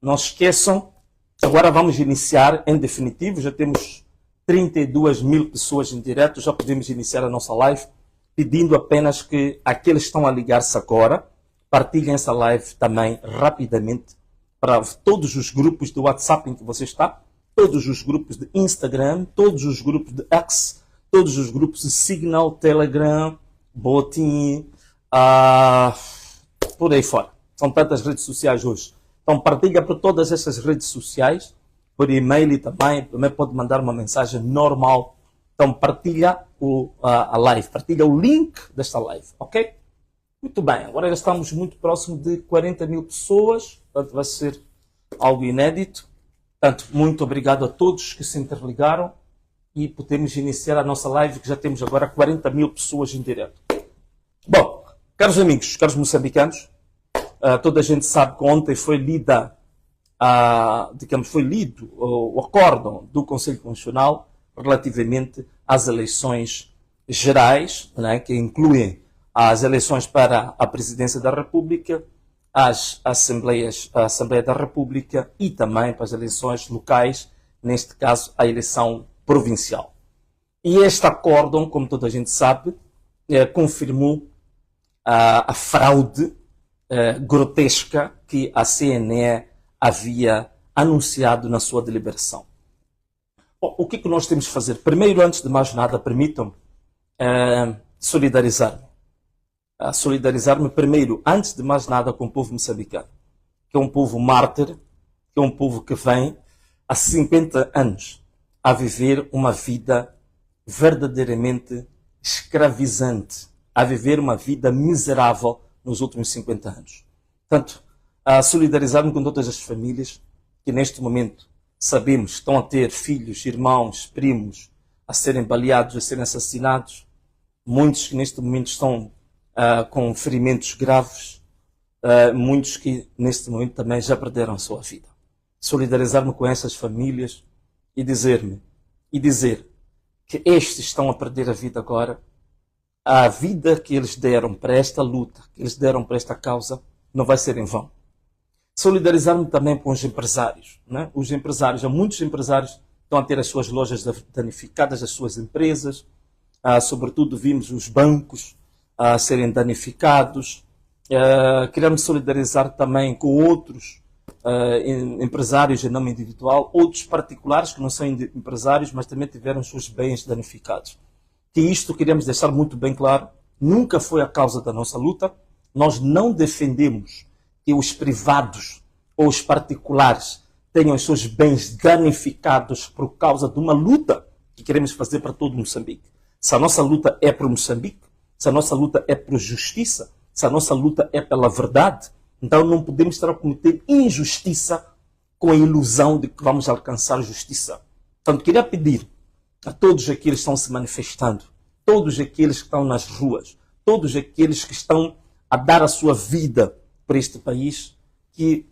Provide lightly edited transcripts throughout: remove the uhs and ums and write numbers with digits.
Não esqueçam, agora vamos iniciar em definitivo, já temos 32 mil pessoas em direto, já podemos iniciar a nossa live, pedindo apenas que aqueles que estão a ligar-se agora, partilhem essa live também rapidamente para todos os grupos de WhatsApp em que você está, todos os grupos de Instagram, todos os grupos de X, todos os grupos de Signal, Telegram, Botin, por aí fora. São tantas redes sociais hoje. Então partilha por todas essas redes sociais, por e-mail também pode mandar uma mensagem normal. Então partilha a live, partilha o link desta live, ok? Muito bem, agora já estamos muito próximo de 40 mil pessoas, portanto vai ser algo inédito. Portanto, muito obrigado a todos que se interligaram e podemos iniciar a nossa live, que já temos agora 40 mil pessoas em direto. Bom, caros amigos, caros moçambicanos, toda a gente sabe que ontem foi lida, foi lido o acórdão do Conselho Constitucional relativamente às eleições gerais, né, que incluem as eleições para a Presidência da República, a Assembleia da República e também para as eleições locais, neste caso a eleição provincial. E este acórdão, como toda a gente sabe, confirmou a fraude grotesca que a CNE havia anunciado na sua deliberação. Bom, o que nós temos de fazer? Primeiro, antes de mais nada, permitam-me solidarizar-me. Solidarizar-me primeiro, antes de mais nada, com o povo moçambicano, que é um povo mártir, que é um povo que vem há 50 anos a viver uma vida verdadeiramente escravizante, a viver uma vida miserável nos últimos 50 anos. Portanto, a solidarizar-me com todas as famílias que neste momento sabemos estão a ter filhos, irmãos, primos a serem baleados, a serem assassinados, muitos que neste momento estão com ferimentos graves, muitos que neste momento também já perderam a sua vida. Solidarizar-me com essas famílias e dizer que estes estão a perder a vida agora. A vida que eles deram para esta luta, que eles deram para esta causa, não vai ser em vão. Solidarizar-me também com os empresários. Né? Os empresários, há muitos empresários que estão a ter as suas lojas danificadas, as suas empresas, sobretudo vimos os bancos a serem danificados. Queremos solidarizar também com outros empresários em nome individual, outros particulares que não são empresários, mas também tiveram os seus bens danificados. Que isto queremos deixar muito bem claro, nunca foi a causa da nossa luta. Nós não defendemos que os privados ou os particulares tenham os seus bens danificados por causa de uma luta que queremos fazer para todo Moçambique. Se a nossa luta é por Moçambique, se a nossa luta é por justiça, se a nossa luta é pela verdade, então não podemos estar a cometer injustiça com a ilusão de que vamos alcançar justiça. Portanto, queria pedir a todos aqueles que estão se manifestando, todos aqueles que estão nas ruas, todos aqueles que estão a dar a sua vida para este país, que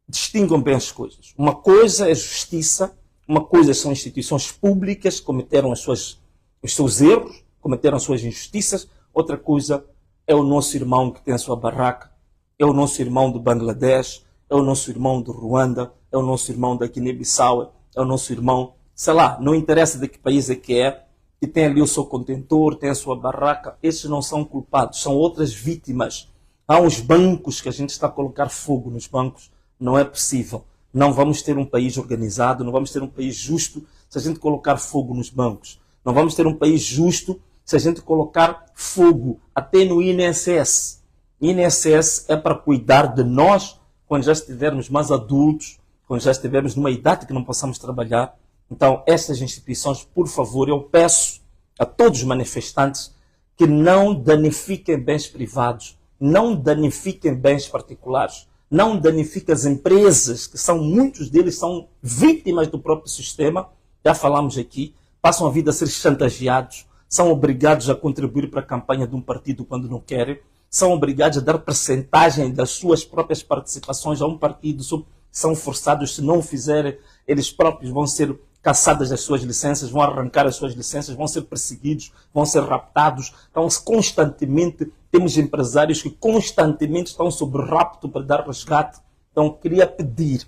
distingam bem as coisas. Uma coisa é justiça, uma coisa são instituições públicas que cometeram os seus erros, cometeram as suas injustiças. Outra coisa é o nosso irmão que tem a sua barraca, é o nosso irmão do Bangladesh, é o nosso irmão do Ruanda, é o nosso irmão da Guiné-Bissau, é o nosso irmão, sei lá, não interessa de que país é, que tem ali o seu contentor, tem a sua barraca. Esses não são culpados, são outras vítimas. Há uns bancos que a gente está a colocar fogo nos bancos. Não é possível. Não vamos ter um país organizado, não vamos ter um país justo se a gente colocar fogo nos bancos. Não vamos ter um país justo se a gente colocar fogo até no INSS. INSS é para cuidar de nós quando já estivermos mais adultos, quando já estivermos numa idade que não possamos trabalhar. Então, essas instituições, por favor, eu peço a todos os manifestantes que não danifiquem bens privados, não danifiquem bens particulares, não danifiquem as empresas, que muitos deles são vítimas do próprio sistema, já falamos aqui, passam a vida a ser chantageados, são obrigados a contribuir para a campanha de um partido quando não querem, são obrigados a dar percentagem das suas próprias participações a um partido, são forçados, se não o fizerem, eles próprios vão ser caçadas das suas licenças, vão arrancar as suas licenças, vão ser perseguidos, vão ser raptados. Então, constantemente, temos empresários que constantemente estão sob rapto para dar resgate. Então, queria pedir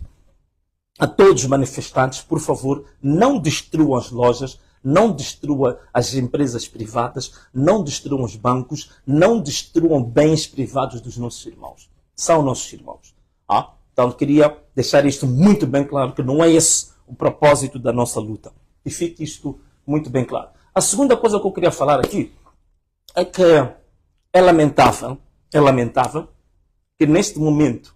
a todos os manifestantes, por favor, não destruam as lojas, não destruam as empresas privadas, não destruam os bancos, não destruam bens privados dos nossos irmãos. São nossos irmãos. Então, queria deixar isto muito bem claro, que não é esse o propósito da nossa luta. E fique isto muito bem claro. A segunda coisa que eu queria falar aqui é que é lamentável que neste momento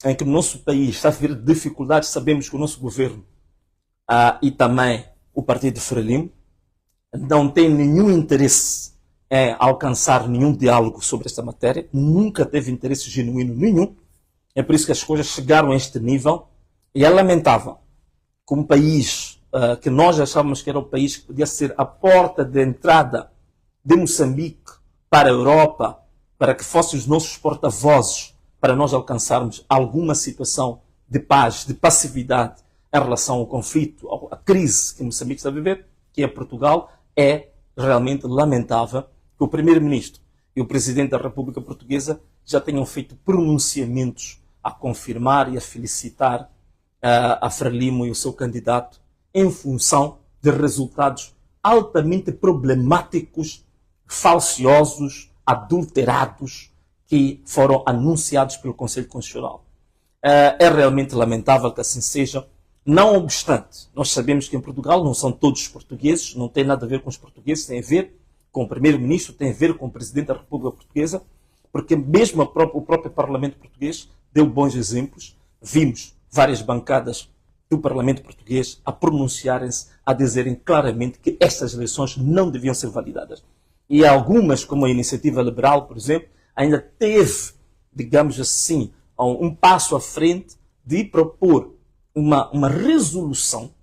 em que o nosso país está a viver dificuldades, sabemos que o nosso governo e também o partido de Frelimo não tem nenhum interesse em alcançar nenhum diálogo sobre esta matéria, nunca teve interesse genuíno nenhum. É por isso que as coisas chegaram a este nível e é lamentável que um país que nós achávamos que era o país que podia ser a porta de entrada de Moçambique para a Europa, para que fossem os nossos porta-vozes, para nós alcançarmos alguma situação de paz, de passividade em relação ao conflito, à crise que Moçambique está a viver, que é Portugal, é realmente lamentável que o Primeiro-Ministro e o Presidente da República Portuguesa já tenham feito pronunciamentos a confirmar e a felicitar a Frelimo e o seu candidato em função de resultados altamente problemáticos, falciosos, adulterados, que foram anunciados pelo Conselho Constitucional. É realmente lamentável que assim seja. Não obstante, nós sabemos que em Portugal não são todos portugueses, não tem nada a ver com os portugueses, tem a ver com o Primeiro-Ministro, tem a ver com o Presidente da República Portuguesa, porque mesmo o próprio Parlamento português deu bons exemplos. Vimos várias bancadas do Parlamento português a pronunciarem-se, a dizerem claramente que estas eleições não deviam ser validadas. E algumas, como a Iniciativa Liberal, por exemplo, ainda teve, digamos assim, um passo à frente de propor uma resolução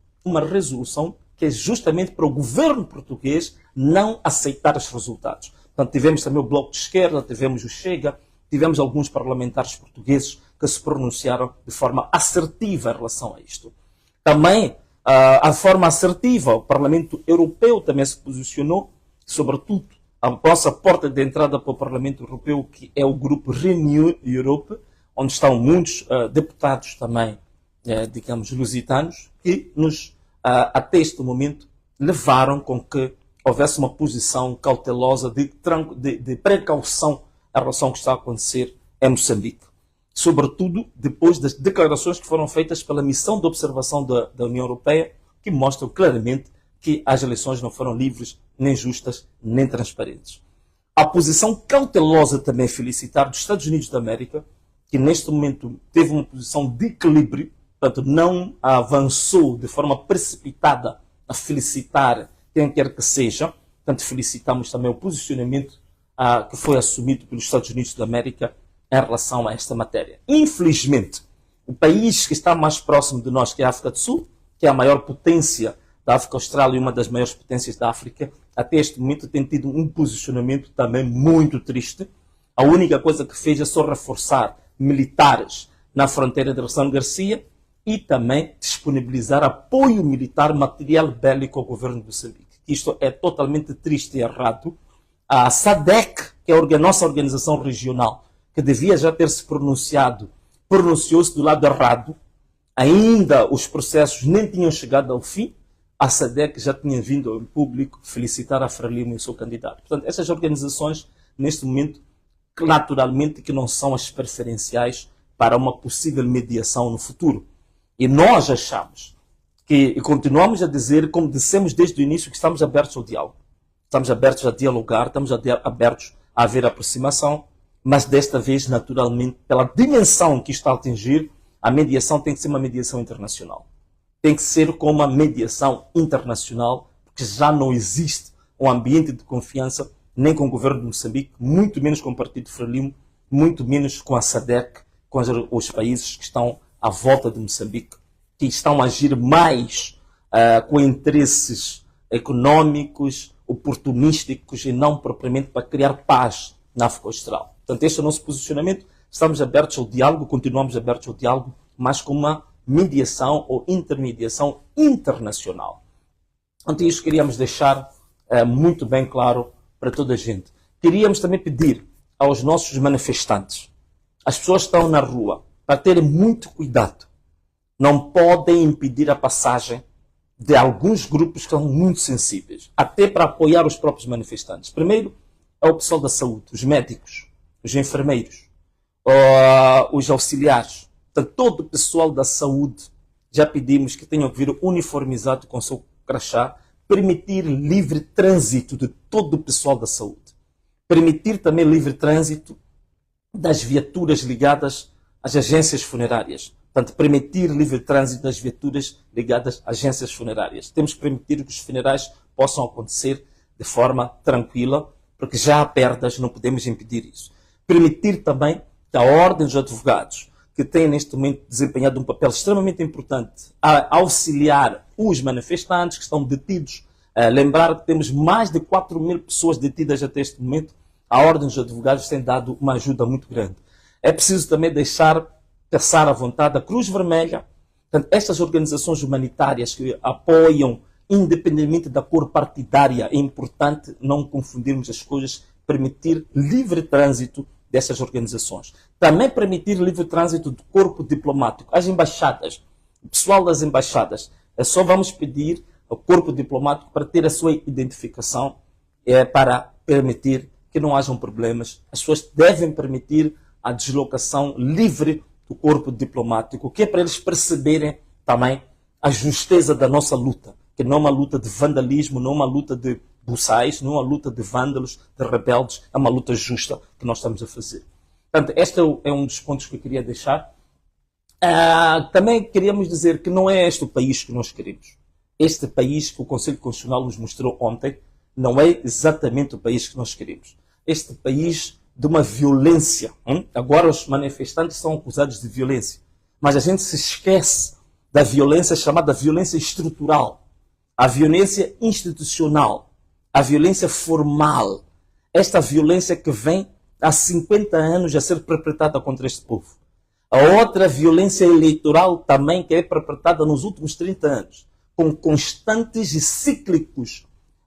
que é justamente para o governo português não aceitar os resultados. Portanto, tivemos também o Bloco de Esquerda, tivemos o Chega, tivemos alguns parlamentares portugueses que se pronunciaram de forma assertiva em relação a isto. Também, a forma assertiva, o Parlamento Europeu também se posicionou, sobretudo a nossa porta de entrada para o Parlamento Europeu, que é o grupo Renew Europe, onde estão muitos deputados também, digamos, lusitanos, que nos, até este momento, levaram com que houvesse uma posição cautelosa de precaução em relação ao que está a acontecer em Moçambique. Sobretudo depois das declarações que foram feitas pela missão de observação da União Europeia, que mostram claramente que as eleições não foram livres, nem justas, nem transparentes. A posição cautelosa também felicitar dos Estados Unidos da América, que neste momento teve uma posição de equilíbrio, portanto não avançou de forma precipitada a felicitar quem quer que seja. Portanto, felicitamos também o posicionamento que foi assumido pelos Estados Unidos da América em relação a esta matéria. Infelizmente, o país que está mais próximo de nós, que é a África do Sul, que é a maior potência da África Austral e uma das maiores potências da África, até este momento tem tido um posicionamento também muito triste. A única coisa que fez é só reforçar militares na fronteira de Ressano Garcia e também disponibilizar apoio militar, material bélico ao governo de Moçambique. Isto é totalmente triste e errado. A SADC, que é a nossa organização regional, que devia já ter se pronunciado, pronunciou-se do lado errado. Ainda os processos nem tinham chegado ao fim. A SADC já tinha vindo ao público felicitar a Frelimo e o seu candidato. Portanto, essas organizações, neste momento, naturalmente que não são as preferenciais para uma possível mediação no futuro. E nós achamos e continuamos a dizer, como dissemos desde o início, que estamos abertos ao diálogo. Estamos abertos a dialogar, estamos abertos a haver aproximação, mas desta vez, naturalmente, pela dimensão que está a atingir, a mediação tem que ser uma mediação internacional. Tem que ser como uma mediação internacional, porque já não existe um ambiente de confiança nem com o governo de Moçambique, muito menos com o Partido Frelimo, muito menos com a SADC, com os países que estão à volta de Moçambique, que estão a agir mais com interesses económicos, oportunísticos e não propriamente para criar paz na África Austral. Portanto, este é o nosso posicionamento. Estamos abertos ao diálogo, continuamos abertos ao diálogo, mas com uma mediação ou intermediação internacional. Então, isso queríamos deixar muito bem claro para toda a gente. Queríamos também pedir aos nossos manifestantes, as pessoas que estão na rua, para terem muito cuidado. não podem impedir a passagem de alguns grupos que são muito sensíveis, até para apoiar os próprios manifestantes. Primeiro, é o pessoal da saúde, os médicos, os enfermeiros, os auxiliares, portanto, todo o pessoal da saúde. Já pedimos que tenham que vir uniformizado com o seu crachá, permitir livre trânsito de todo o pessoal da saúde, permitir também livre trânsito das viaturas ligadas às agências funerárias. Portanto, permitir livre trânsito das viaturas ligadas às agências funerárias. Temos que permitir que os funerais possam acontecer de forma tranquila, porque já há perdas, não podemos impedir isso. Permitir também que a Ordem dos Advogados, que tem neste momento desempenhado um papel extremamente importante a auxiliar os manifestantes que estão detidos, lembrar que temos mais de 4.000 pessoas detidas até este momento, a Ordem dos Advogados tem dado uma ajuda muito grande. É preciso também deixar passar à vontade a Cruz Vermelha, portanto, estas organizações humanitárias que apoiam, independentemente da cor partidária, é importante não confundirmos as coisas, permitir livre trânsito dessas organizações. Também permitir livre trânsito do corpo diplomático, as embaixadas, o pessoal das embaixadas. Só vamos pedir ao corpo diplomático para ter a sua identificação, para permitir que não hajam problemas. As pessoas devem permitir a deslocação livre do corpo diplomático, que é para eles perceberem também a justeza da nossa luta, que não é uma luta de vandalismo, não é uma luta de buçais, não é uma luta de vândalos, de rebeldes, é uma luta justa que nós estamos a fazer. Portanto, este é um dos pontos que eu queria deixar. Também queríamos dizer que não é este o país que nós queremos. Este país que o Conselho Constitucional nos mostrou ontem não é exatamente o país que nós queremos. Este país de uma violência. Agora os manifestantes são acusados de violência. Mas a gente se esquece da violência chamada violência estrutural, a violência institucional, a violência formal. Esta violência que vem há 50 anos a ser perpetrada contra este povo. A outra violência eleitoral também que é perpetrada nos últimos 30 anos, com constantes e cíclicos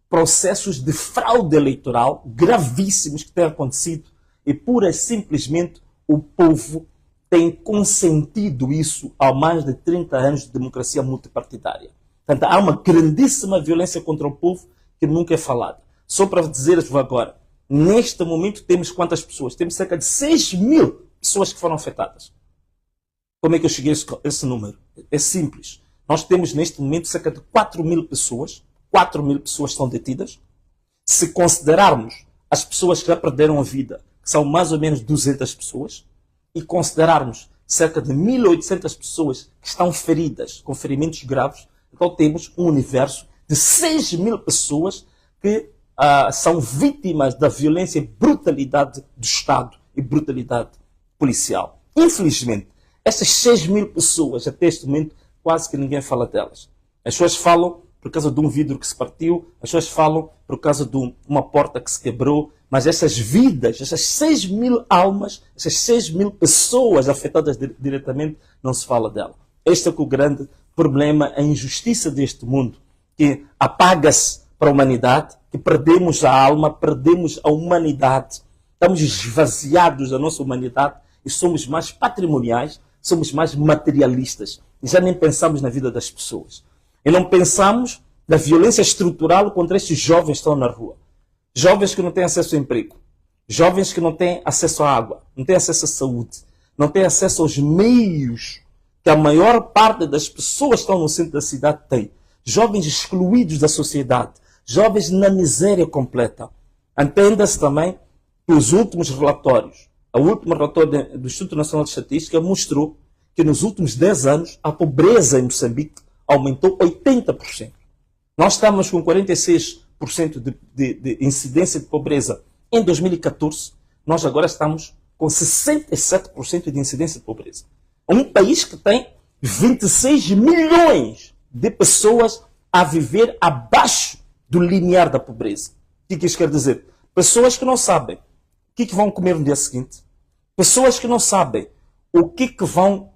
processos de fraude eleitoral gravíssimos que têm acontecido e pura e simplesmente o povo tem consentido isso há mais de 30 anos de democracia multipartidária. Portanto, há uma grandíssima violência contra o povo que nunca é falada. Só para dizer-vos agora, neste momento temos quantas pessoas? Temos cerca de 6.000 pessoas que foram afetadas. Como é que eu cheguei a esse número? É simples. Nós temos neste momento cerca de 4.000 pessoas. 4.000 pessoas estão detidas. Se considerarmos as pessoas que já perderam a vida, que são mais ou menos 200 pessoas, e considerarmos cerca de 1.800 pessoas que estão feridas, com ferimentos graves, então temos um universo de 6.000 pessoas que são vítimas da violência e brutalidade do Estado e brutalidade policial. Infelizmente, essas 6.000 pessoas, até este momento, quase que ninguém fala delas. As pessoas falam por causa de um vidro que se partiu, as pessoas falam por causa de uma porta que se quebrou, mas essas vidas, essas 6.000 almas, essas 6.000 pessoas afetadas diretamente, não se fala dela. Este é o grande problema, a injustiça deste mundo, que apaga-se para a humanidade, que perdemos a alma, perdemos a humanidade, estamos esvaziados da nossa humanidade e somos mais patrimoniais, somos mais materialistas e já nem pensamos na vida das pessoas. E não pensamos na violência estrutural contra estes jovens que estão na rua. Jovens que não têm acesso ao emprego. Jovens que não têm acesso à água, não têm acesso à saúde, não têm acesso aos meios que a maior parte das pessoas que estão no centro da cidade tem. Jovens excluídos da sociedade. Jovens na miséria completa. Entenda-se também que os últimos relatórios, o último relatório do Instituto Nacional de Estatística mostrou que nos últimos 10 anos a pobreza em Moçambique aumentou 80%. Nós estamos com 46% de incidência de pobreza em 2014. Nós agora estamos com 67% de incidência de pobreza. Um país que tem 26 milhões de pessoas a viver abaixo do limiar da pobreza. O que isso quer dizer? Pessoas que não sabem o que vão comer no dia seguinte. Pessoas que não sabem o que vão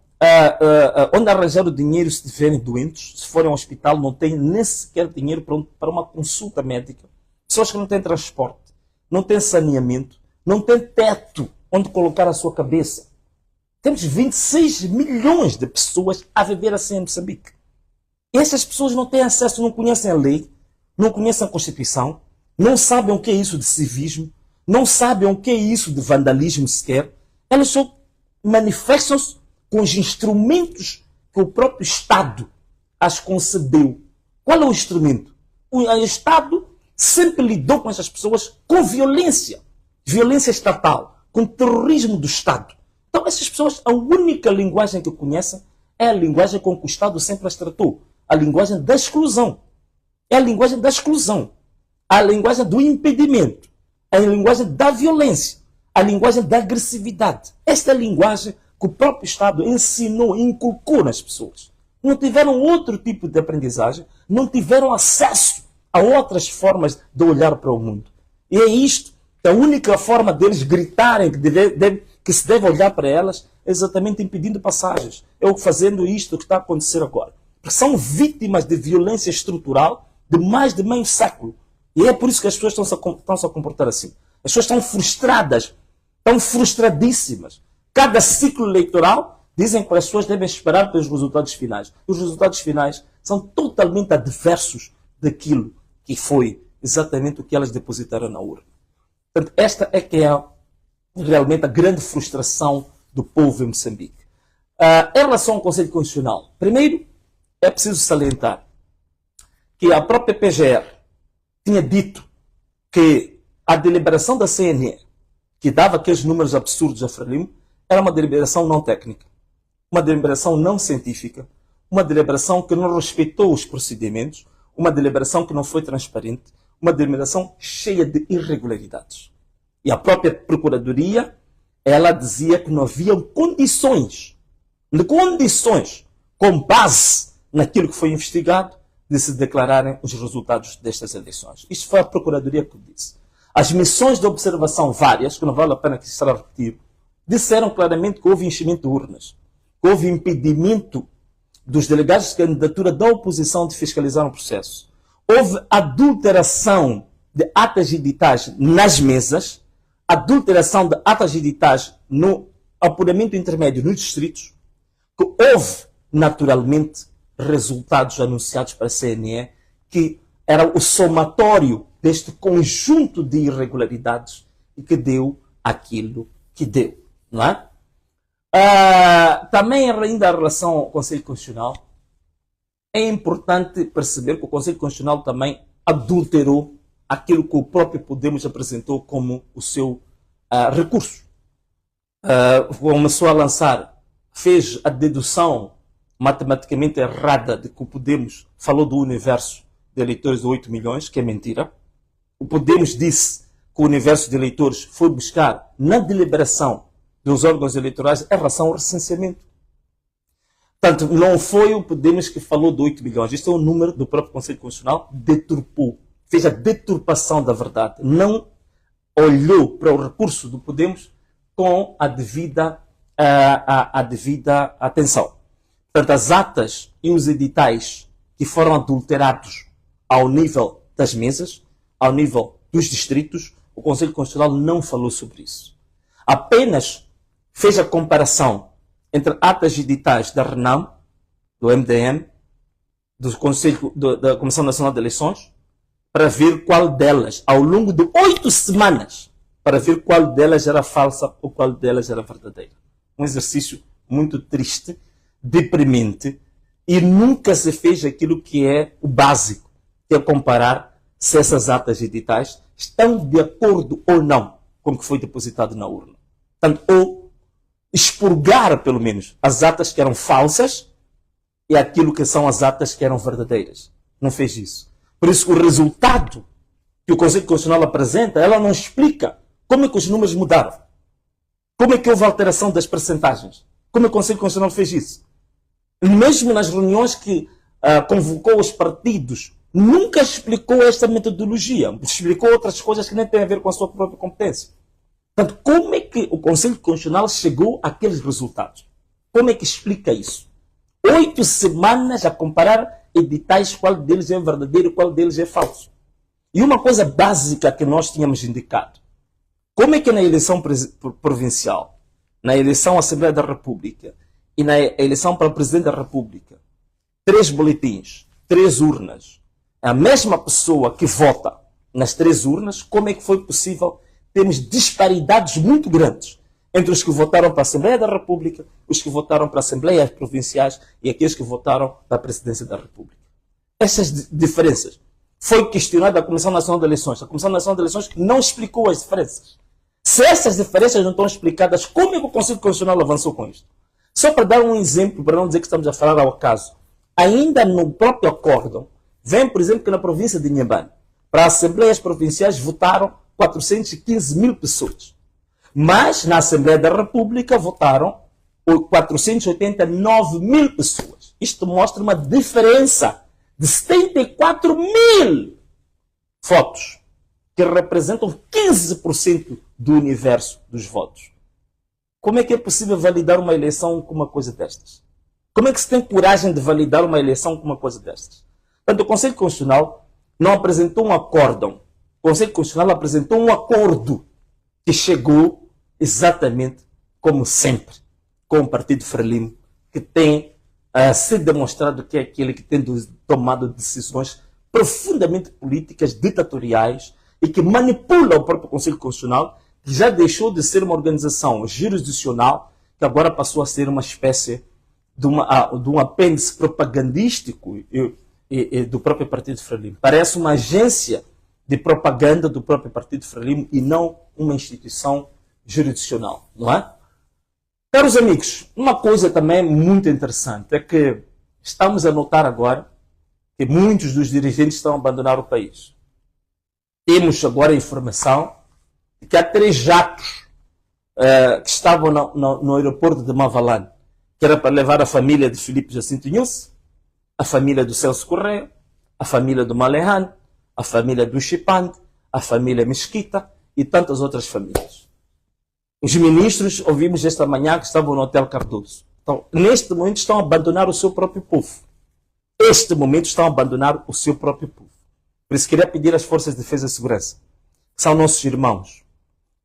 onde arranjar o dinheiro se estiverem doentes, se forem ao hospital, não têm nem sequer dinheiro para uma consulta médica. Pessoas que não têm transporte, não têm saneamento, não têm teto onde colocar a sua cabeça. Temos 26 milhões de pessoas a viver assim em Moçambique. E essas pessoas não têm acesso, não conhecem a lei, não conhecem a Constituição, não sabem o que é isso de civismo, não sabem o que é isso de vandalismo sequer. Elas só manifestam-se com os instrumentos que o próprio Estado as concedeu. Qual é o instrumento? O Estado sempre lidou com essas pessoas com violência. Violência estatal, com terrorismo do Estado. Então essas pessoas, a única linguagem que conhecem é a linguagem com que o Estado sempre as tratou. A linguagem da exclusão. É a linguagem da exclusão. A linguagem do impedimento. A linguagem da violência. A linguagem da agressividade. Esta é a linguagem que o próprio Estado ensinou e inculcou nas pessoas. Não tiveram outro tipo de aprendizagem, não tiveram acesso a outras formas de olhar para o mundo. E é isto, a única forma deles gritarem que se deve olhar para elas é exatamente impedindo passagens. É fazendo isto que está a acontecer agora. Porque são vítimas de violência estrutural de mais de meio século. E é por isso que as pessoas estão-se a comportar assim. As pessoas estão frustradas, estão frustradíssimas. Cada ciclo eleitoral dizem que as pessoas devem esperar pelos resultados finais. Os resultados finais são totalmente adversos daquilo que foi exatamente o que elas depositaram na urna. Portanto, esta é que é realmente a grande frustração do povo em Moçambique. Em relação ao Conselho Constitucional, primeiro é preciso salientar que a própria PGR tinha dito que a deliberação da CNE, que dava aqueles números absurdos a Frelimo, era uma deliberação não técnica, uma deliberação não científica, uma deliberação que não respeitou os procedimentos, uma deliberação que não foi transparente, uma deliberação cheia de irregularidades. E a própria Procuradoria, ela dizia que não havia condições, com base naquilo que foi investigado, de se declararem os resultados destas eleições. Isto foi a Procuradoria que disse. As missões de observação várias, que não vale a pena que se repetir, disseram claramente que houve enchimento de urnas, que houve impedimento dos delegados de candidatura da oposição de fiscalizar o processo. Houve adulteração de atas editais nas mesas, adulteração de atas editais no apuramento intermédio nos distritos, que houve, naturalmente, resultados anunciados para a CNE, que era o somatório deste conjunto de irregularidades e que deu aquilo que deu. Não é? Também ainda em relação ao Conselho Constitucional, é importante perceber que o Conselho Constitucional também adulterou aquilo que o próprio Podemos apresentou como o seu recurso. Começou a lançar, fez a dedução matematicamente errada de que o Podemos falou do universo de eleitores de 8 milhões, que é mentira. O Podemos disse que o universo de eleitores foi buscar na deliberação dos órgãos eleitorais em relação ao recenseamento. Portanto, não foi o Podemos que falou de 8 milhões. Isto é um número do próprio Conselho Constitucional, deturpou, fez a deturpação da verdade. Não olhou para o recurso do Podemos com a devida atenção. Portanto, as atas e os editais que foram adulterados ao nível das mesas, ao nível dos distritos, o Conselho Constitucional não falou sobre isso. Apenas fez a comparação entre atas e editais da RENAM, do MDM, do Conselho, da Comissão Nacional de Eleições, para ver qual delas, ao longo de 8 semanas, para ver qual delas era falsa ou qual delas era verdadeira. Um exercício muito triste, deprimente, e nunca se fez aquilo que é o básico, que é comparar se essas atas editais estão de acordo ou não com o que foi depositado na urna. Portanto, ou expurgar, pelo menos, as atas que eram falsas e aquilo que são as atas que eram verdadeiras. Não fez isso. Por isso, o resultado que o Conselho Constitucional apresenta, ela não explica como é que os números mudaram. Como é que houve alteração das percentagens. Como é que o Conselho Constitucional fez isso? Mesmo nas reuniões que convocou os partidos, nunca explicou esta metodologia. Explicou outras coisas que nem têm a ver com a sua própria competência. Portanto, como é que o Conselho Constitucional chegou àqueles resultados? Como é que explica isso? 8 semanas a comparar editais, qual deles é verdadeiro e qual deles é falso. E uma coisa básica que nós tínhamos indicado. Como é que na eleição provincial na eleição à Assembleia da República e na eleição para o Presidente da República, 3 boletins, 3 urnas, a mesma pessoa que vota nas 3 urnas, como é que foi possível termos disparidades muito grandes entre os que votaram para a Assembleia da República, os que votaram para Assembleias Provinciais e aqueles que votaram para a Presidência da República? Essas diferenças foi questionada a Comissão Nacional de Eleições. A Comissão Nacional de Eleições não explicou as diferenças. Se essas diferenças não estão explicadas, como é que o Conselho Constitucional avançou com isto? Só para dar um exemplo, para não dizer que estamos a falar ao acaso, ainda no próprio acórdão, vem, por exemplo, que na província de Inhambane, para as Assembleias Provinciais votaram 415 mil pessoas. Mas na Assembleia da República votaram 489 mil pessoas. Isto mostra uma diferença de 74 mil votos, que representam 15% do universo dos votos. Como é que é possível validar uma eleição com uma coisa destas? Como é que se tem coragem de validar uma eleição com uma coisa destas? Portanto, o Conselho Constitucional não apresentou um acórdão. O Conselho Constitucional apresentou um acordo que chegou exatamente como sempre com o Partido Frelimo, que tem se demonstrado que é aquele que tem tomado decisões profundamente políticas, ditatoriais, e que manipula o próprio Conselho Constitucional, que já deixou de ser uma organização jurisdicional, que agora passou a ser uma espécie de um apêndice propagandístico do próprio Partido Frelimo. Parece uma agência de propaganda do próprio Partido Frelimo e não uma instituição jurisdicional, não é? Caros amigos, uma coisa também muito interessante é que estamos a notar agora que muitos dos dirigentes estão a abandonar o país. Temos agora a informação de que há 3 jatos que estavam no aeroporto de Mavalane, que era para levar a família de Filipe Jacinto Nhusse, a família do Celso Correia, a família do Malehan, a família do Chipande, a família Mesquita e tantas outras famílias. Os ministros, ouvimos esta manhã, que estavam no Hotel Cardoso. Então, neste momento, estão a abandonar o seu próprio povo. Neste momento, estão a abandonar o seu próprio povo. Por isso, queria pedir às Forças de Defesa e Segurança, que são nossos irmãos.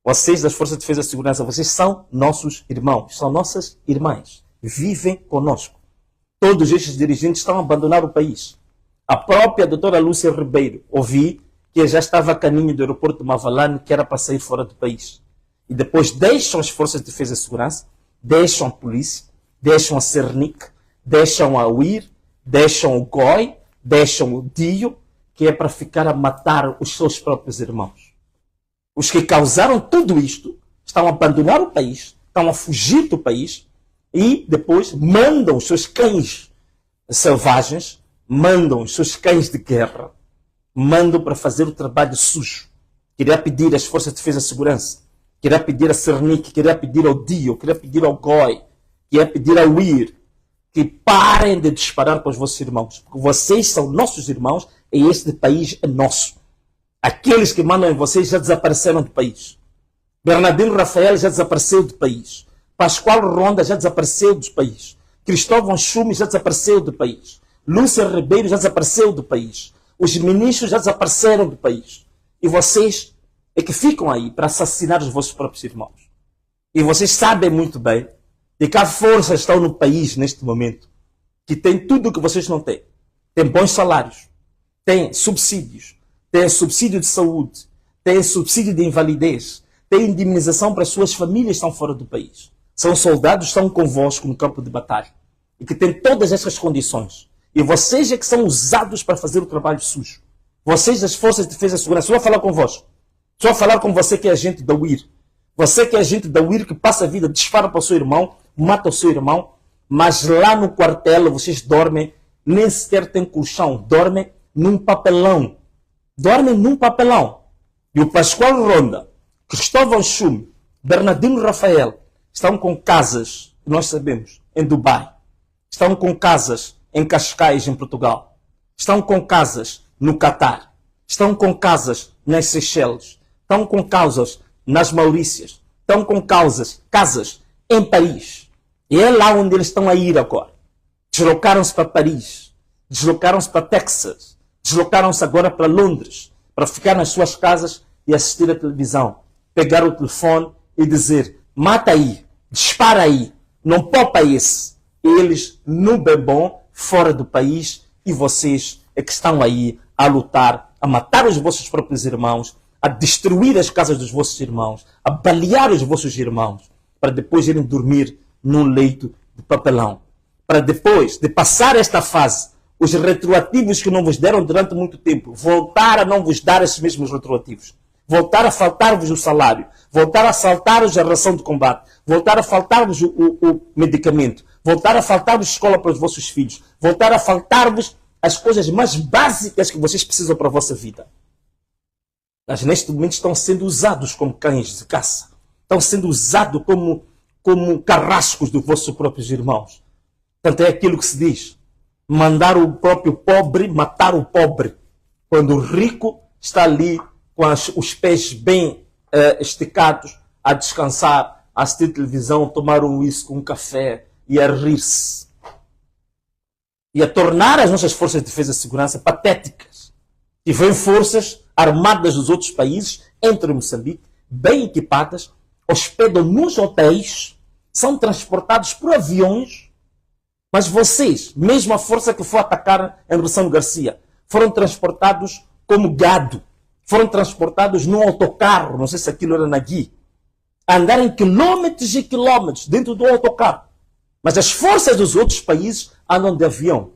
Vocês das Forças de Defesa e Segurança, vocês são nossos irmãos, são nossas irmãs. Vivem conosco. Todos estes dirigentes estão a abandonar o país. A própria doutora Lúcia Ribeiro, ouvi que já estava a caminho do aeroporto de Mavalane, que era para sair fora do país. E depois deixam as Forças de Defesa e Segurança, deixam a polícia, deixam a Cernic, deixam a UIR, deixam o GOI, deixam o DIO, que é para ficar a matar os seus próprios irmãos. Os que causaram tudo isto estão a abandonar o país, estão a fugir do país e depois mandam os seus cães selvagens, mandam os seus cães de guerra, mandam para fazer o trabalho sujo. Queria pedir às Forças de Defesa e Segurança, queria pedir a Cernic, queria pedir ao DIO, queria pedir ao GOI, queria pedir ao IR, que parem de disparar para os vossos irmãos, porque vocês são nossos irmãos e este país é nosso. Aqueles que mandam em vocês já desapareceram do país. Bernardino Rafael já desapareceu do país. Pascoal Ronda já desapareceu do país. Cristóvão Chume já desapareceu do país. Lúcia Ribeiro já desapareceu do país. Os ministros já desapareceram do país. E vocês é que ficam aí para assassinar os vossos próprios irmãos. E vocês sabem muito bem de que há forças estão no país neste momento que tem tudo o que vocês não têm. Tem bons salários, tem subsídios, tem subsídio de saúde, tem subsídio de invalidez, tem indemnização para as suas famílias que estão fora do país. São soldados que estão convosco no campo de batalha e que têm todas essas condições. E vocês é que são usados para fazer o trabalho sujo. Vocês das Forças de Defesa e Segurança, só vou falar convosco. Só vou falar com você que é agente da UIR. Você que é agente da UIR que passa a vida, dispara para o seu irmão, mata o seu irmão, mas lá no quartel vocês dormem, nem sequer tem colchão, dormem num papelão. Dormem num papelão. E o Pascoal Ronda, Cristóvão Chume, Bernardino Rafael estão com casas, nós sabemos, em Dubai. Estão com casas em Cascais, em Portugal. Estão com casas no Catar. Estão com casas nas Seychelles. Estão com casas nas Maurícias. Estão com casas em Paris. E é lá onde eles estão a ir agora. Deslocaram-se para Paris. Deslocaram-se para Texas. Deslocaram-se agora para Londres. Para ficar nas suas casas e assistir a televisão. Pegar o telefone e dizer: mata aí, dispara aí, não poupa esse. Eles no bem bom, fora do país, e vocês é que estão aí a lutar, a matar os vossos próprios irmãos, a destruir as casas dos vossos irmãos, a balear os vossos irmãos, para depois irem dormir num leito de papelão. Para depois de passar esta fase, os retroativos que não vos deram durante muito tempo, voltar a não vos dar esses mesmos retroativos. Voltar a faltar-vos o salário, voltar a faltar-vos a ração de combate, voltar a faltar-vos o medicamento, voltar a faltar-vos escola para os vossos filhos, voltar a faltar-vos as coisas mais básicas que vocês precisam para a vossa vida. Mas neste momento estão sendo usados como cães de caça. Estão sendo usados como carrascos dos vossos próprios irmãos. Portanto, é aquilo que se diz. Mandar o próprio pobre matar o pobre. Quando o rico está ali com os pés bem esticados, a descansar, a assistir televisão, tomar um uísque, um café e a rir-se. E a tornar as nossas forças de defesa e segurança patéticas. E vêm forças armadas dos outros países, entre Moçambique, bem equipadas, hospedam nos hotéis, são transportados por aviões, mas vocês, mesmo a força que foi atacar em Ressano Garcia, foram transportados como gado, foram transportados num autocarro, não sei se aquilo era Nagui, a andarem quilômetros e quilômetros dentro do autocarro. Mas as forças dos outros países andam de avião,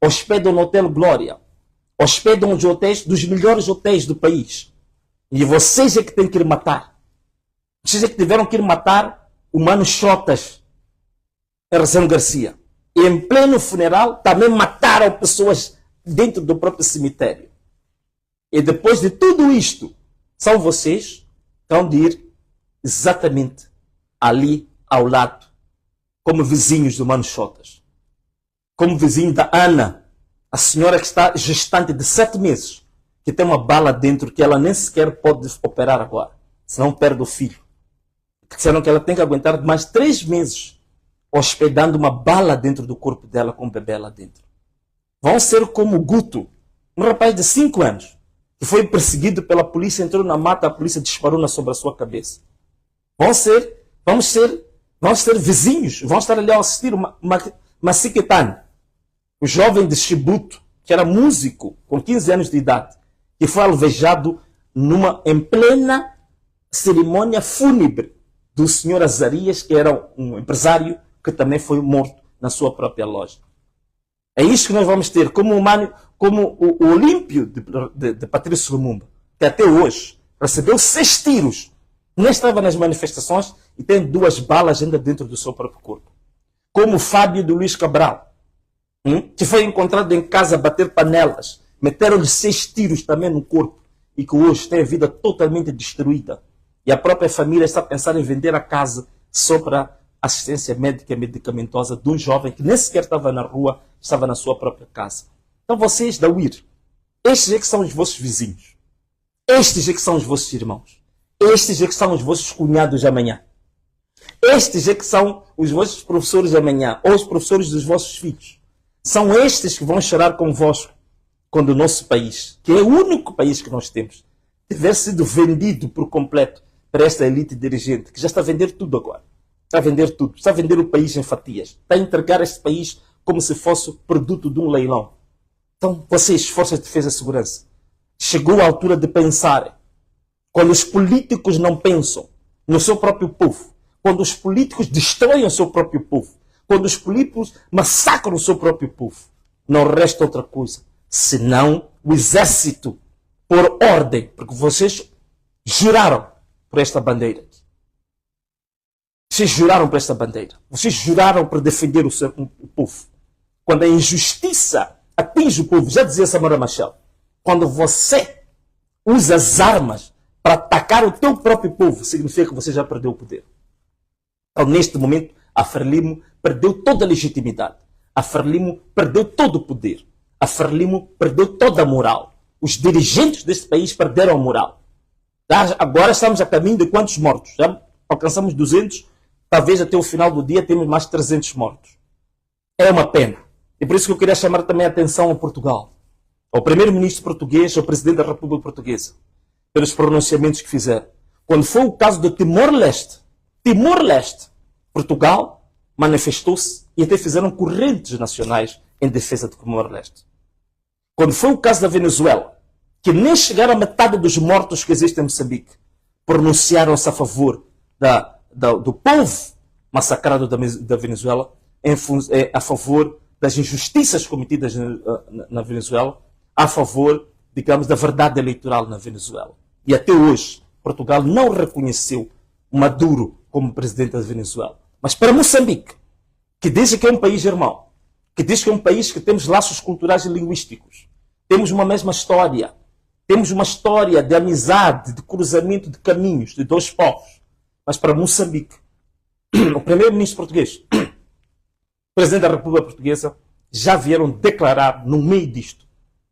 hospedam no Hotel Glória, hospedam os hotéis dos melhores hotéis do país. E vocês é que têm que ir matar. Vocês é que tiveram que ir matar o Mano Chotas em Ressano Garcia. E em pleno funeral também mataram pessoas dentro do próprio cemitério. E depois de tudo isto, são vocês que vão de ir exatamente ali ao lado, como vizinhos do Mano Chotas. Como vizinho da Ana, a senhora que está gestante de 7 meses, que tem uma bala dentro que ela nem sequer pode operar agora, senão perde o filho. Disseram que ela tem que aguentar mais 3 meses hospedando uma bala dentro do corpo dela com um bebê lá dentro. Vão ser como o Guto, um rapaz de 5 anos, que foi perseguido pela polícia, entrou na mata, a polícia disparou sobre a sua cabeça. Vamos ser vizinhos, vão estar ali a assistir uma Siquetane, o jovem de Chibuto, que era músico com 15 anos de idade, que foi alvejado em plena cerimônia fúnebre do senhor Azarias, que era um empresário que também foi morto na sua própria loja. É isso que nós vamos ter, como o Olímpio de Patrício Lumumba, que até hoje recebeu 6 tiros, nem estava nas manifestações e tem 2 balas ainda dentro do seu próprio corpo. Como o Fábio de Luiz Cabral, que foi encontrado em casa a bater panelas, meteram-lhe 6 tiros também no corpo e que hoje tem a vida totalmente destruída. E a própria família está a pensar em vender a casa só para assistência médica e medicamentosa de um jovem que nem sequer estava na rua, estava na sua própria casa. Então vocês da UIR, estes é que são os vossos vizinhos. Estes é que são os vossos irmãos. Estes é que são os vossos cunhados de amanhã. Estes é que são os vossos professores de amanhã, ou os professores dos vossos filhos. São estes que vão chorar convosco quando o nosso país, que é o único país que nós temos, tiver sido vendido por completo para esta elite dirigente, que já está a vender tudo agora. Está a vender tudo. Está a vender o país em fatias. Está a entregar este país como se fosse produto de um leilão. Então, vocês, Forças de Defesa e Segurança, chegou a altura de pensarem. Quando os políticos não pensam no seu próprio povo, quando os políticos destroem o seu próprio povo, quando os políticos massacram o seu próprio povo, não resta outra coisa senão o exército por ordem, porque vocês juraram por esta bandeira. Vocês juraram por esta bandeira. Vocês juraram por defender o povo. Quando a injustiça atinge o povo, já dizia Samora Machel, quando você usa as armas para atacar o teu próprio povo, significa que você já perdeu o poder. Então, neste momento, a Frelimo perdeu toda a legitimidade. A Frelimo perdeu todo o poder. A Frelimo perdeu toda a moral. Os dirigentes deste país perderam a moral. Agora estamos a caminho de quantos mortos? Já alcançamos 200, talvez até o final do dia temos mais 300 mortos. É uma pena. E por isso que eu queria chamar também a atenção a Portugal, ao primeiro-ministro português, ao presidente da República Portuguesa, pelos pronunciamentos que fizeram. Quando foi o caso do Timor-Leste, Portugal manifestou-se e até fizeram correntes nacionais em defesa de Timor-Leste. Quando foi o caso da Venezuela, que nem chegaram a metade dos mortos que existem em Moçambique, pronunciaram-se a favor do povo massacrado da Venezuela, a favor das injustiças cometidas na Venezuela, a favor, digamos, da verdade eleitoral na Venezuela. E até hoje, Portugal não reconheceu Maduro como presidente da Venezuela. Mas para Moçambique, que diz que é um país irmão, que diz que é um país que temos laços culturais e linguísticos, temos uma mesma história, temos uma história de amizade, de cruzamento de caminhos de dois povos. Mas para Moçambique, o primeiro-ministro português, o presidente da República Portuguesa, já vieram declarar no meio disto,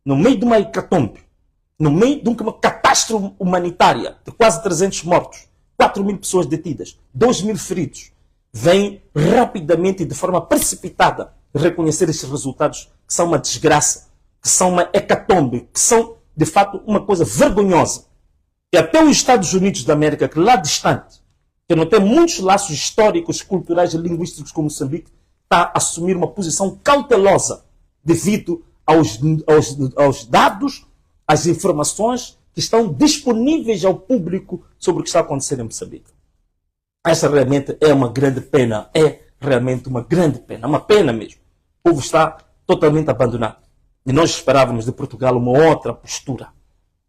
no meio de uma hecatombe, no meio de uma catástrofe humanitária de quase 300 mortos, 4.000 pessoas detidas, 2.000 feridos, vem rapidamente e de forma precipitada reconhecer estes resultados que são uma desgraça, que são uma hecatombe, que são, de fato, uma coisa vergonhosa. E até os Estados Unidos da América, que lá distante, que não tem muitos laços históricos, culturais e linguísticos com Moçambique, está a assumir uma posição cautelosa devido aos dados, às informações que estão disponíveis ao público sobre o que está acontecendo em Moçambique. Essa realmente é uma grande pena, é realmente uma grande pena, uma pena mesmo. O povo está totalmente abandonado. E nós esperávamos de Portugal uma outra postura.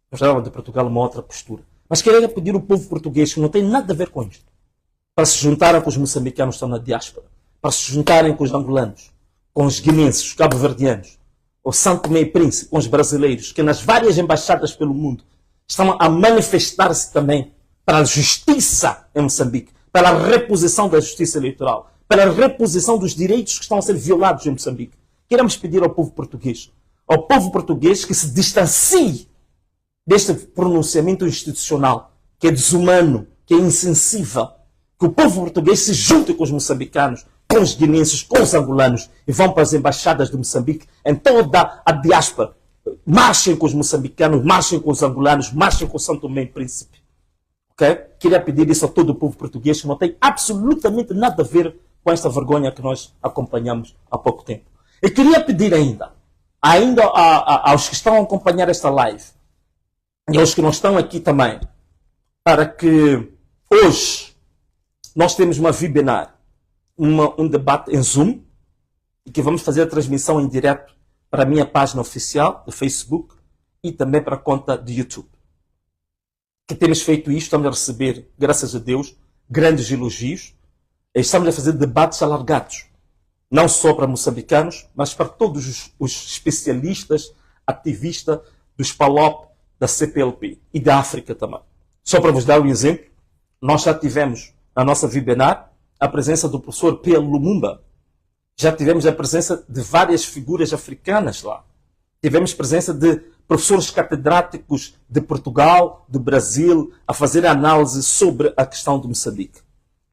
Nós esperávamos de Portugal uma outra postura. Mas queria pedir ao povo português, que não tem nada a ver com isto, para se juntarem com os moçambicanos que estão na diáspora, para se juntarem com os angolanos, com os guinenses, os cabo-verdianos, o Santo Tomé e Príncipe, com os brasileiros, que nas várias embaixadas pelo mundo estão a manifestar-se também para a justiça em Moçambique, pela reposição da justiça eleitoral, pela reposição dos direitos que estão a ser violados em Moçambique. Queremos pedir ao povo português que se distancie deste pronunciamento institucional, que é desumano, que é insensível, que o povo português se junte com os moçambicanos, com os guinenses, com os angolanos, e vão para as embaixadas de Moçambique, em toda a diáspora. Marchem com os moçambicanos, marchem com os angolanos, marchem com o Santo Tomé e Príncipe. Okay? Queria pedir isso a todo o povo português, que não tem absolutamente nada a ver com esta vergonha que nós acompanhamos há pouco tempo. E queria pedir ainda aos que estão a acompanhar esta live, e aos que não estão aqui também, para que hoje nós temos uma webinar, um debate em Zoom, e que vamos fazer a transmissão em direto para a minha página oficial do Facebook e também para a conta do YouTube. Que temos feito isto, estamos a receber, graças a Deus, grandes elogios. Estamos a fazer debates alargados, não só para moçambicanos, mas para todos os especialistas, ativistas dos PALOP, da CPLP e da África também. Só para vos dar um exemplo, nós já tivemos na nossa webinar a presença do professor P.L. Lumumba. Já tivemos a presença de várias figuras africanas lá. Tivemos presença de professores catedráticos de Portugal, do Brasil, a fazer análise sobre a questão de Moçambique.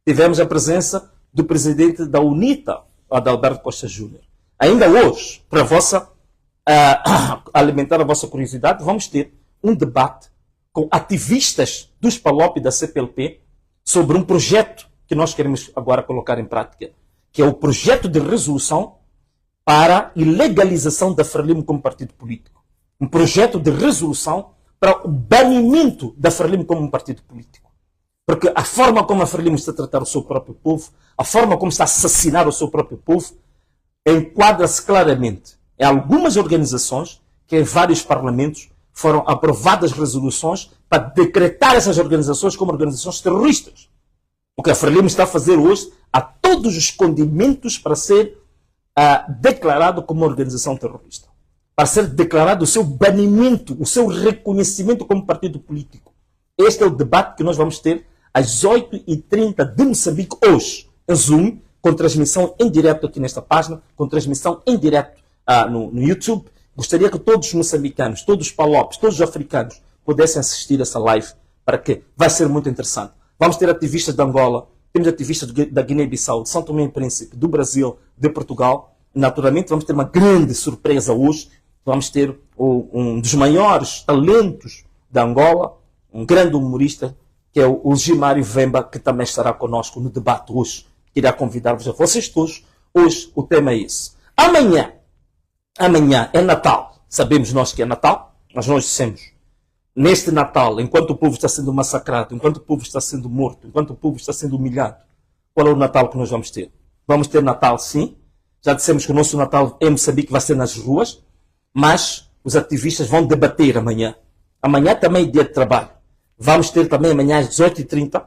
Tivemos a presença do presidente da UNITA, Adalberto Costa Júnior. Ainda hoje, para alimentar a vossa curiosidade, vamos ter um debate com ativistas dos PALOP e da CPLP sobre um projeto que nós queremos agora colocar em prática, que é o projeto de resolução para a ilegalização da Frelimo como partido político. Um projeto de resolução para o banimento da Frelimo como um partido político. Porque a forma como a Frelimo está a tratar o seu próprio povo, a forma como está a assassinar o seu próprio povo, enquadra-se claramente em algumas organizações que em vários parlamentos foram aprovadas resoluções para decretar essas organizações como organizações terroristas. O que a Frelimo está a fazer hoje, há todos os condimentos para ser declarado como uma organização terrorista. Para ser declarado o seu banimento, o seu reconhecimento como partido político. Este é o debate que nós vamos ter às 8h30 de Moçambique hoje, em Zoom, com transmissão em direto aqui nesta página, com transmissão em direto no YouTube. Gostaria que todos os moçambicanos, todos os palopes, todos os africanos pudessem assistir essa live, para que vai ser muito interessante. Vamos ter ativistas de Angola, temos ativistas da Guiné-Bissau, de São Tomé e Príncipe, do Brasil, de Portugal. Naturalmente vamos ter uma grande surpresa hoje. Vamos ter um dos maiores talentos da Angola, um grande humorista, que é o Gimário Vemba, que também estará conosco no debate hoje, Queria convidar-vos a vocês todos. Hoje o tema é esse. Amanhã é Natal. Sabemos nós que é Natal, mas nós dissemos, neste Natal, enquanto o povo está sendo massacrado, enquanto o povo está sendo morto, enquanto o povo está sendo humilhado, qual é o Natal que nós vamos ter? Vamos ter Natal, sim. Já dissemos que o nosso Natal em Moçambique vai ser nas ruas, mas os ativistas vão debater amanhã. Amanhã também é dia de trabalho. Vamos ter também amanhã às 18h30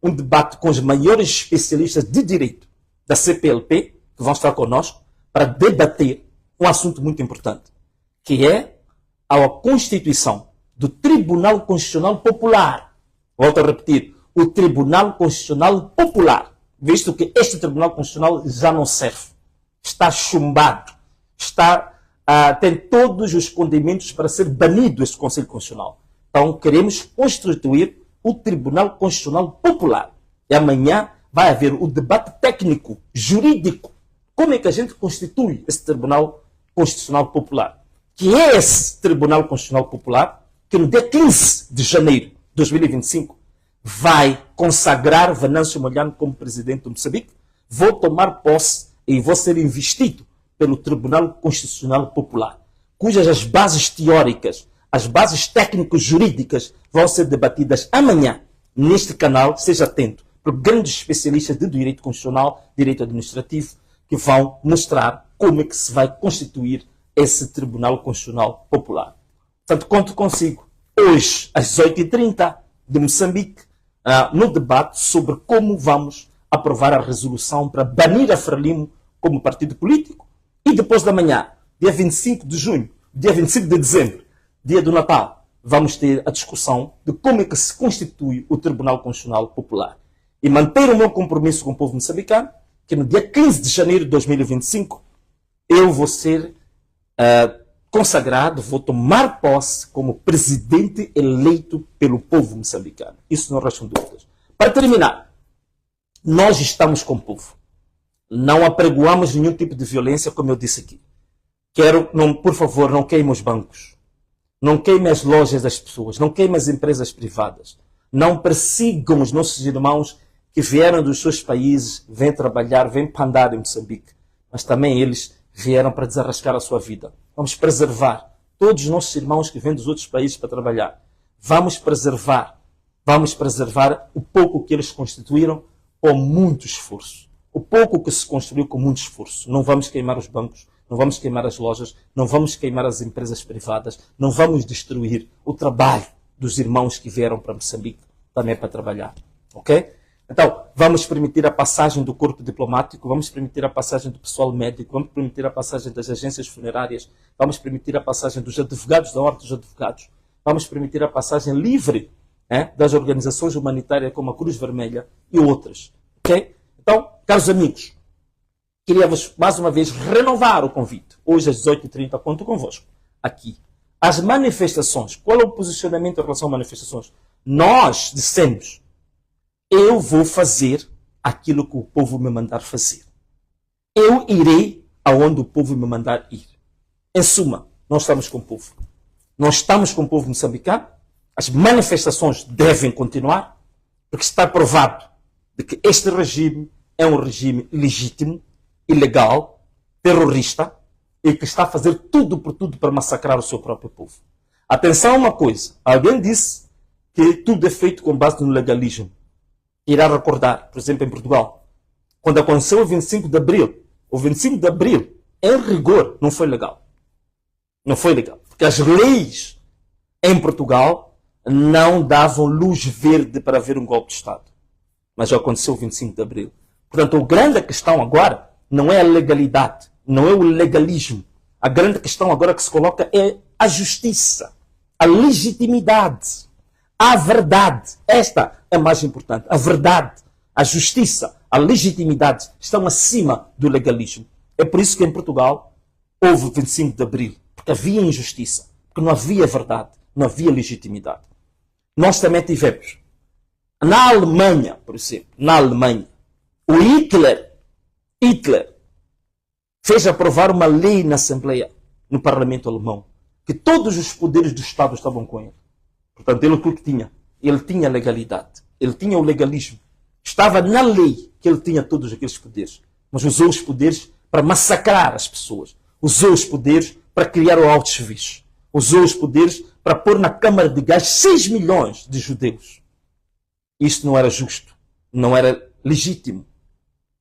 um debate com os maiores especialistas de direito da CPLP, que vão estar conosco, para debater um assunto muito importante, que é a constituição do Tribunal Constitucional Popular. Volto a repetir, o Tribunal Constitucional Popular, visto que este Tribunal Constitucional já não serve. Está chumbado, tem todos os condimentos para ser banido este Conselho Constitucional. Então, queremos constituir o Tribunal Constitucional Popular. E amanhã vai haver o debate técnico, jurídico. Como é que a gente constitui esse Tribunal Constitucional Popular? Que é esse Tribunal Constitucional Popular que no dia 15 de janeiro de 2025 vai consagrar Venâncio Mondlane como presidente do Moçambique. Vou tomar posse e vou ser investido pelo Tribunal Constitucional Popular, cujas as bases teóricas, as bases técnico-jurídicas vão ser debatidas amanhã neste canal. Seja atento, por grandes especialistas de direito constitucional, direito administrativo, que vão mostrar como é que se vai constituir esse Tribunal Constitucional Popular. Portanto, conto consigo hoje às 18h30 de Moçambique, no debate sobre como vamos aprovar a resolução para banir a Frelimo como partido político. E depois da manhã, dia 25 de junho, dia 25 de dezembro, dia do Natal, vamos ter a discussão de como é que se constitui o Tribunal Constitucional Popular. E manter o meu compromisso com o povo moçambicano, que no dia 15 de janeiro de 2025, eu vou ser consagrado, vou tomar posse como presidente eleito pelo povo moçambicano. Isso não restam dúvidas. Para terminar, nós estamos com o povo. Não apregoamos nenhum tipo de violência, como eu disse aqui. Por favor, não queime os bancos. Não queime as lojas das pessoas. Não queime as empresas privadas. Não persigam os nossos irmãos que vieram dos seus países, vêm trabalhar, vêm pandar em Moçambique. Mas também eles vieram para desarrascar a sua vida. Vamos preservar todos os nossos irmãos que vêm dos outros países para trabalhar. Vamos preservar o pouco que eles constituíram com muito esforço. O pouco que se construiu com muito esforço. Não vamos queimar os bancos, não vamos queimar as lojas, não vamos queimar as empresas privadas, não vamos destruir o trabalho dos irmãos que vieram para Moçambique também para trabalhar. Ok? Então, vamos permitir a passagem do corpo diplomático, vamos permitir a passagem do pessoal médico, vamos permitir a passagem das agências funerárias, vamos permitir a passagem dos advogados da Ordem dos Advogados, vamos permitir a passagem livre das organizações humanitárias como a Cruz Vermelha e outras. Ok? Então, caros amigos, queria-vos mais uma vez renovar o convite. Hoje às 18h30 conto convosco aqui. As manifestações, qual é o posicionamento em relação a manifestações? Nós dissemos, eu vou fazer aquilo que o povo me mandar fazer. Eu irei aonde o povo me mandar ir. Em suma, nós estamos com o povo. Nós estamos com o povo moçambicano. As manifestações devem continuar, porque está provado de que este regime é um regime legítimo, ilegal, terrorista, e que está a fazer tudo por tudo para massacrar o seu próprio povo. Atenção a uma coisa. Alguém disse que tudo é feito com base no legalismo. Irá recordar, por exemplo, em Portugal, quando aconteceu o 25 de Abril. O 25 de Abril, em rigor, não foi legal. Não foi legal. Porque as leis em Portugal não davam luz verde para haver um golpe de Estado. Mas já aconteceu o 25 de Abril. Portanto, a grande questão agora não é a legalidade, não é o legalismo. A grande questão agora que se coloca é a justiça, a legitimidade, a verdade. Esta é mais importante. A verdade, a justiça, a legitimidade estão acima do legalismo. É por isso que em Portugal houve o 25 de Abril. Porque havia injustiça, porque não havia verdade, não havia legitimidade. Nós também tivemos. Na Alemanha, por exemplo, na Alemanha, o Hitler fez aprovar uma lei na Assembleia, no Parlamento Alemão, que todos os poderes do Estado estavam com ele. Portanto, ele o que tinha? Ele tinha legalidade. Ele tinha o legalismo. Estava na lei que ele tinha todos aqueles poderes. Mas usou os poderes para massacrar as pessoas. Usou os poderes para criar o Auschwitz. Usou os poderes para pôr na câmara de gás 6 milhões de judeus. Isto não era justo. Não era legítimo.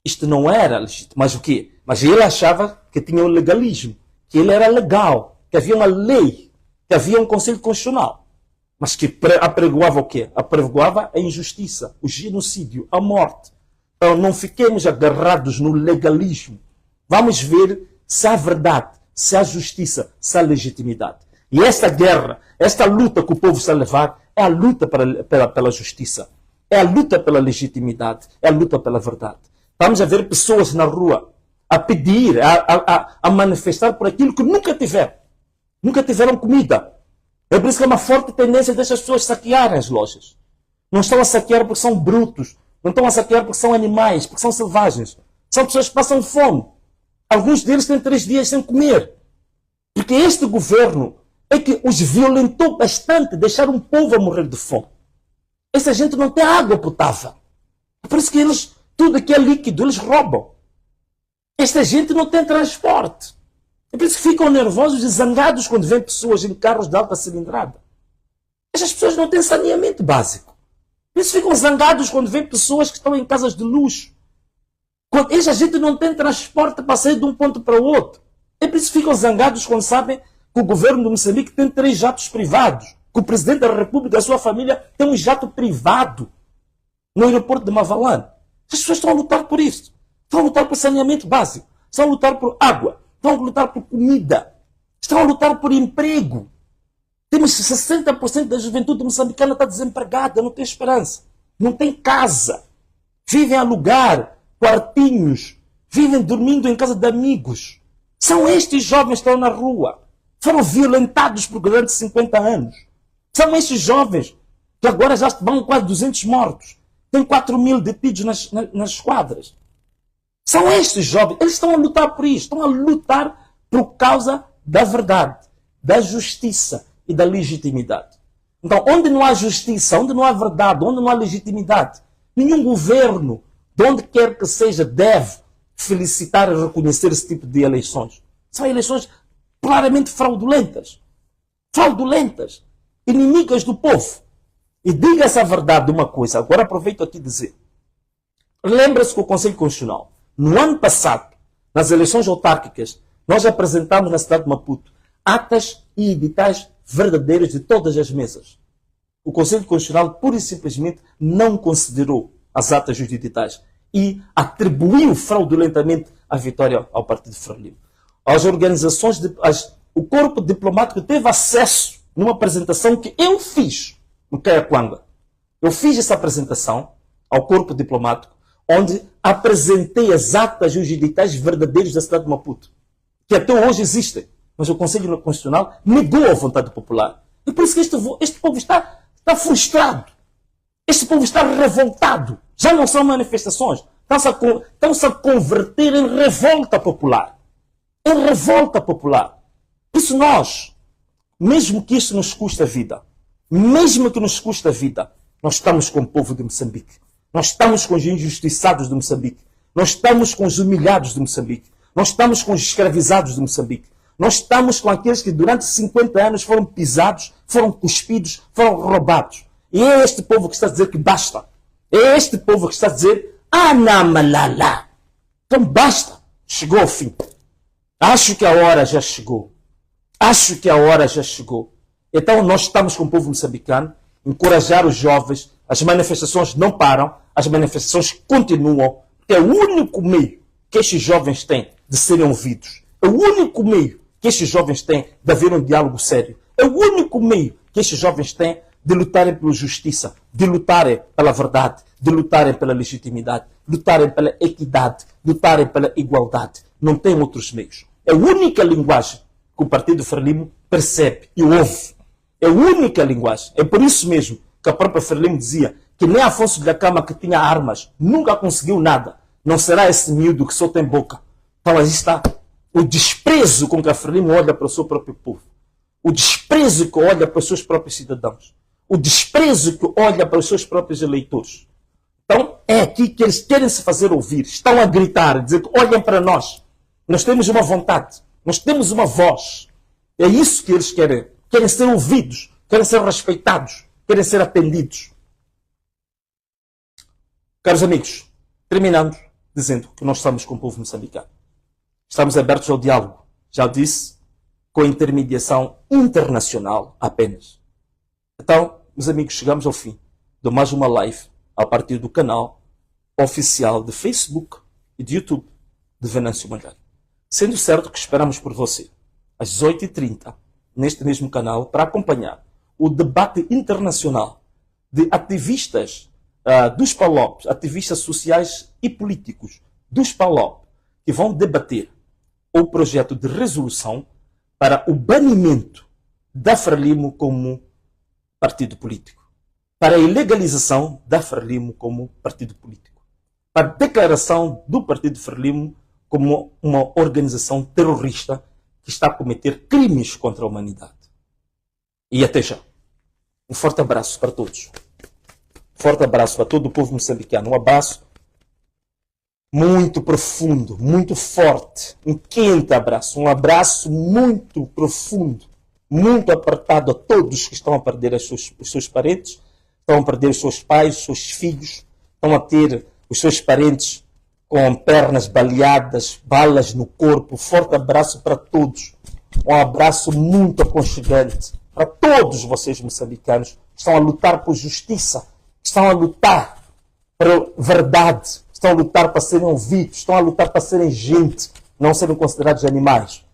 Isto não era legítimo. Mas o quê? Mas ele achava que tinha um legalismo. Que ele era legal. Que havia uma lei. Que havia um conselho constitucional. Mas que apregoava o quê? Apregoava a injustiça, o genocídio, a morte. Então não fiquemos agarrados no legalismo. Vamos ver se há verdade, se há justiça, se há legitimidade. E esta guerra, esta luta que o povo está a levar, é a luta pela justiça. É a luta pela legitimidade. É a luta pela verdade. Vamos a ver pessoas na rua a pedir, a manifestar por aquilo que nunca tiveram. Nunca tiveram comida. É por isso que é uma forte tendência destas pessoas saquearem as lojas. Não estão a saquear porque são brutos. Não estão a saquear porque são animais, porque são selvagens. São pessoas que passam fome. Alguns deles têm 3 dias sem comer. Porque este governo é que os violentou bastante, deixaram o povo a morrer de fome. Essa gente não tem água potável. É por isso que eles, tudo que é líquido, eles roubam. Esta gente não tem transporte. É por isso que ficam nervosos e zangados quando vêem pessoas em carros de alta cilindrada. Estas pessoas não têm saneamento básico. Por isso ficam zangados quando vêem pessoas que estão em casas de luxo. Quando esta gente não tem transporte para sair de um ponto para o outro. É por isso que ficam zangados quando sabem que o governo de Moçambique tem 3 jatos privados. Que o presidente da República e a sua família tem um jato privado no aeroporto de Mavalane. As pessoas estão a lutar por isso. Estão a lutar por saneamento básico. Estão a lutar por água. Estão a lutar por comida. Estão a lutar por emprego. Temos 60% da juventude moçambicana está desempregada, não tem esperança. Não tem casa. Vivem a alugar quartinhos. Vivem dormindo em casa de amigos. São estes jovens que estão na rua. Foram violentados por durante 50 anos. São estes jovens que agora já vão quase 200 mortos. Tem 4.000 detidos nas esquadras. São estes jovens. Eles estão a lutar por isto. Estão a lutar por causa da verdade, da justiça e da legitimidade. Então, onde não há justiça, onde não há verdade, onde não há legitimidade, nenhum governo, de onde quer que seja, deve felicitar e reconhecer esse tipo de eleições. São eleições claramente fraudulentas. Fraudulentas. Inimigas do povo. E diga-se a verdade de uma coisa. Agora aproveito aqui dizer. Lembra-se que o Conselho Constitucional, no ano passado, nas eleições autárquicas, nós apresentámos na cidade de Maputo atas e editais verdadeiros de todas as mesas. O Conselho Constitucional, pura e simplesmente, não considerou as atas e os editais e atribuiu fraudulentamente a vitória ao Partido Frelimo. As organizações, o corpo diplomático teve acesso numa apresentação que eu fiz no Caiaquanga. Eu fiz essa apresentação ao corpo diplomático, onde apresentei as atas e os editais verdadeiros da cidade de Maputo, que até hoje existem, mas o Conselho Constitucional negou a vontade popular. E por isso que este povo está frustrado. Este povo está revoltado. Já não são manifestações. Estão-se a converter em revolta popular. Em revolta popular. Por isso nós, mesmo que isso nos custe a vida, mesmo que nos custe a vida, nós estamos com o povo de Moçambique. Nós estamos com os injustiçados de Moçambique. Nós estamos com os humilhados de Moçambique. Nós estamos com os escravizados de Moçambique. Nós estamos com aqueles que durante 50 anos foram pisados, foram cuspidos, foram roubados. E é este povo que está a dizer que basta. É este povo que está a dizer, Anamalala. Então basta. Chegou ao fim. Acho que a hora já chegou. Acho que a hora já chegou. Então nós estamos com o povo moçambicano, encorajar os jovens, as manifestações não param, as manifestações continuam, porque é o único meio que estes jovens têm de serem ouvidos. É o único meio que estes jovens têm de haver um diálogo sério. É o único meio que estes jovens têm de lutarem pela justiça, de lutarem pela verdade, de lutarem pela legitimidade, lutarem pela equidade, lutarem pela igualdade. Não tem outros meios. É a única linguagem que o Partido Frelimo percebe e ouve. É a única linguagem. É por isso mesmo que a própria Frelimo dizia que nem Afonso da Cama, que tinha armas, nunca conseguiu nada. Não será esse miúdo que só tem boca. Então aí está o desprezo com que a Frelimo olha para o seu próprio povo. O desprezo que olha para os seus próprios cidadãos. O desprezo que olha para os seus próprios eleitores. Então, É aqui que eles querem se fazer ouvir. Estão a gritar, dizer que olhem para nós. Nós temos uma vontade. Nós temos uma voz. É isso que eles querem. Querem ser ouvidos. Querem ser respeitados. Querem ser atendidos. Caros amigos, terminando dizendo que nós estamos com o povo moçambicano. Estamos abertos ao diálogo. Já disse, com intermediação internacional apenas. Então, meus amigos, chegamos ao fim de mais uma live a partir do canal oficial de Facebook e de YouTube de Venâncio Malheiro. Sendo certo que esperamos por você às 8h30 neste mesmo canal para acompanhar o debate internacional de ativistas dos PALOP, ativistas sociais e políticos dos PALOP, que vão debater o projeto de resolução para o banimento da Frelimo como partido político, para a ilegalização da Frelimo como partido político, para a declaração do Partido Frelimo como uma organização terrorista que está a cometer crimes contra a humanidade. E até já. Um forte abraço para todos. Forte abraço para todo o povo moçambicano. Um abraço muito profundo, muito forte. Um quente abraço. Um abraço muito profundo, muito apertado a todos que estão a perder os seus parentes, estão a perder os seus pais, os seus filhos, estão a ter os seus parentes com pernas baleadas, balas no corpo. Forte abraço para todos. Um abraço muito aconchegante para todos vocês moçambicanos que estão a lutar por justiça, que estão a lutar por verdade, estão a lutar para serem ouvidos, estão a lutar para serem gente, não serem considerados animais.